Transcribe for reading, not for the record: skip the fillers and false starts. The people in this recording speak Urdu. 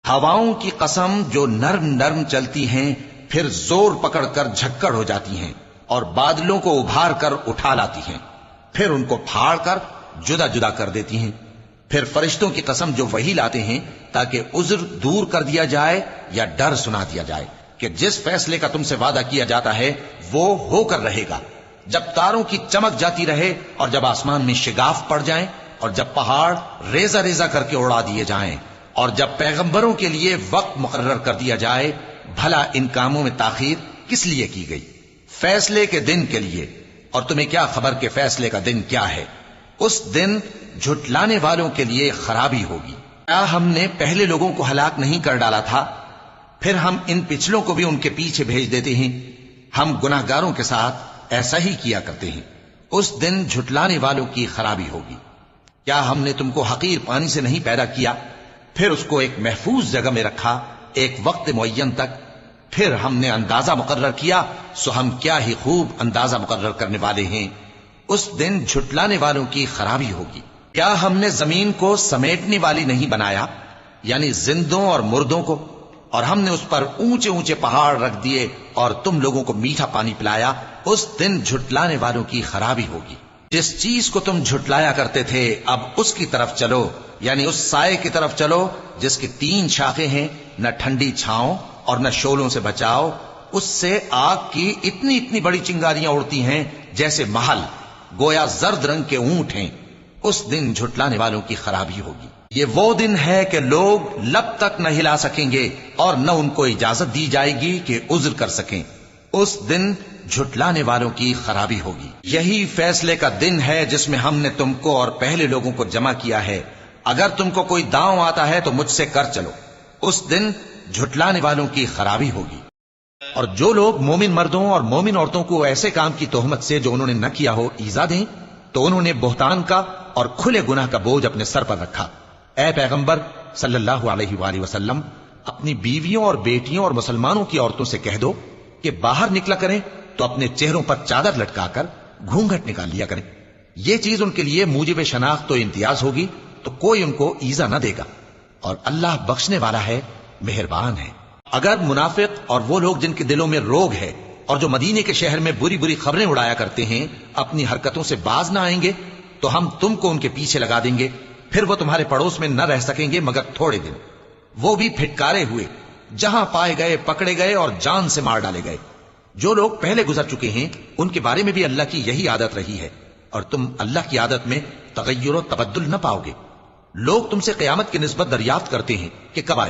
ہواؤں کی قسم جو نرم نرم چلتی ہیں پھر زور پکڑ کر جھکڑ ہو جاتی ہیں اور بادلوں کو ابھار کر اٹھا لاتی ہیں، پھر ان کو پھاڑ کر جدا جدا کر دیتی ہیں، پھر فرشتوں کی قسم جو وہی لاتے ہیں تاکہ عذر دور کر دیا جائے یا ڈر سنا دیا جائے کہ جس فیصلے کا تم سے وعدہ کیا جاتا ہے وہ ہو کر رہے گا، جب تاروں کی چمک جاتی رہے اور جب آسمان میں شگاف پڑ جائیں اور جب پہاڑ ریزہ ریزہ کر کے اڑا دیے جائیں اور جب پیغمبروں کے لیے وقت مقرر کر دیا جائے، بھلا ان کاموں میں تاخیر کس لیے کی گئی؟ فیصلے کے دن کے لیے، اور تمہیں کیا خبر کہ فیصلے کا دن کیا ہے؟ اس دن جھٹلانے والوں کے لیے خرابی ہوگی۔ کیا ہم نے پہلے لوگوں کو ہلاک نہیں کر ڈالا تھا؟ پھر ہم ان پچھلوں کو بھی ان کے پیچھے بھیج دیتے ہیں۔ ہم گناہگاروں کے ساتھ ایسا ہی کیا کرتے ہیں۔ اس دن جھٹلانے والوں کی خرابی ہوگی۔ کیا ہم نے تم کو حقیر پانی سے نہیں پیدا کیا، پھر اس کو ایک محفوظ جگہ میں رکھا ایک وقت معین تک، پھر ہم نے اندازہ مقرر کیا، سو ہم کیا ہی خوب اندازہ مقرر کرنے والے ہیں۔ اس دن جھٹلانے والوں کی خرابی ہوگی۔ کیا ہم نے زمین کو سمیٹنے والی نہیں بنایا، یعنی زندوں اور مردوں کو، اور ہم نے اس پر اونچے اونچے پہاڑ رکھ دیے اور تم لوگوں کو میٹھا پانی پلایا؟ اس دن جھٹلانے والوں کی خرابی ہوگی۔ جس چیز کو تم جھٹلایا کرتے تھے اب اس کی طرف چلو، یعنی اس سائے کی طرف چلو جس کی 3 شاخیں ہیں، نہ ٹھنڈی چھاؤں اور نہ شولوں سے بچاؤ، اس سے آگ کی اتنی اتنی بڑی چنگاریاں اڑتی ہیں جیسے محل، گویا زرد رنگ کے اونٹ ہیں۔ اس دن جھٹلانے والوں کی خرابی ہوگی۔ یہ وہ دن ہے کہ لوگ لب تک نہ ہلا سکیں گے اور نہ ان کو اجازت دی جائے گی کہ عذر کر سکیں۔ اس دن جھٹلانے والوں کی خرابی ہوگی۔ یہی فیصلے کا دن ہے جس میں ہم نے تم کو اور پہلے لوگوں کو جمع کیا ہے۔ اگر تم کو کوئی داؤں آتا ہے تو مجھ سے کر چلو۔ اس دن جھٹلانے والوں کی خرابی ہوگی۔ اور جو لوگ مومن مردوں اور مومن عورتوں کو ایسے کام کی تہمت سے جو انہوں نے نہ کیا ہو ایذا دیں تو انہوں نے بہتان کا اور کھلے گناہ کا بوجھ اپنے سر پر رکھا۔ اے پیغمبر صلی اللہ علیہ وآلہ وسلم، اپنی بیویوں اور بیٹیوں اور مسلمانوں کی عورتوں سے کہہ دو کہ باہر نکلا کریں تو اپنے چہروں پر چادر لٹکا کر گھونگھٹ نکال لیا کریں۔ یہ چیز ان کے لیے موجب شناخت و امتیاز ہوگی تو کوئی ان کو ایذا نہ دے گا، اور اللہ بخشنے والا ہے، مہربان ہے۔ اگر منافق اور وہ لوگ جن کے دلوں میں روگ ہے اور جو مدینے کے شہر میں بری بری خبریں اڑایا کرتے ہیں اپنی حرکتوں سے باز نہ آئیں گے تو ہم تم کو ان کے پیچھے لگا دیں گے، پھر وہ تمہارے پڑوس میں نہ رہ سکیں گے مگر تھوڑے دن، وہ بھی پھٹکارے ہوئے، جہاں پائے گئے پکڑے گئے اور جان سے مار ڈالے گئے۔ جو لوگ پہلے گزر چکے ہیں ان کے بارے میں بھی اللہ کی یہی عادت رہی ہے، اور تم اللہ کی عادت میں تغیر و تبدل نہ پاؤ گے۔ لوگ تم سے قیامت کی نسبت دریافت کرتے ہیں کہ کب آئے